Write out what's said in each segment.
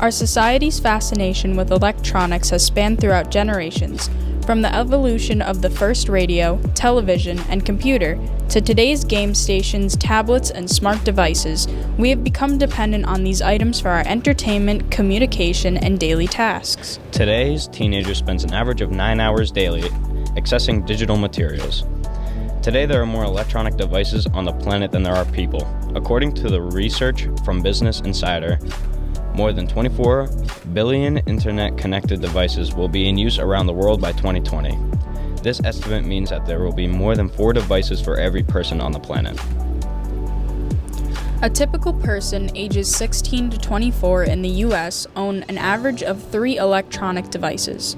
Our society's fascination with electronics has spanned throughout generations, from the evolution of the first radio, television, and computer, to today's game stations, tablets, and smart devices. We have become dependent on these items for our entertainment, communication, and daily tasks. Today's teenager spends an average of 9 hours daily accessing digital materials. Today, there are more electronic devices on the planet than there are people. According to the research from Business Insider, more than 24 billion internet-connected devices will be in use around the world by 2020. This estimate means that there will be more than 4 devices for every person on the planet. A typical person ages 16 to 24 in the U.S. own an average of 3 electronic devices.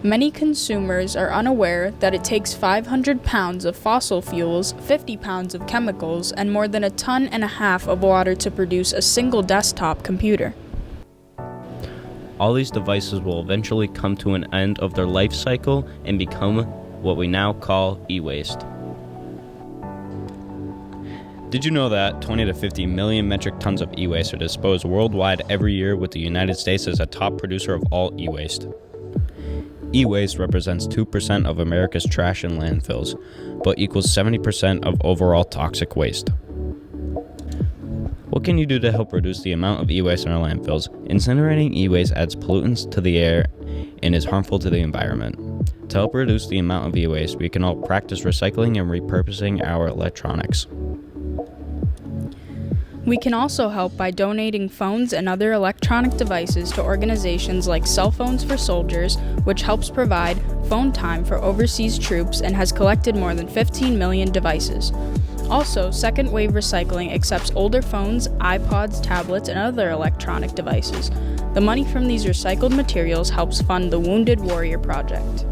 Many consumers are unaware that it takes 500 pounds of fossil fuels, 50 pounds of chemicals, and more than 1.5 tons of water to produce a single desktop computer. All these devices will eventually come to an end of their life cycle and become what we now call e-waste. Did you know that 20 to 50 million metric tons of e-waste are disposed worldwide every year, with the United States as a top producer of all e-waste? E-waste represents 2% of America's trash and landfills, but equals 70% of overall toxic waste. What can you do to help reduce the amount of e-waste in our landfills? Incinerating e-waste adds pollutants to the air and is harmful to the environment. To help reduce the amount of e-waste, we can all practice recycling and repurposing our electronics. We can also help by donating phones and other electronic devices to organizations like Cell Phones for Soldiers, which helps provide phone time for overseas troops and has collected more than 15 million devices. Also, Second Wave Recycling accepts older phones, iPods, tablets, and other electronic devices. The money from these recycled materials helps fund the Wounded Warrior Project.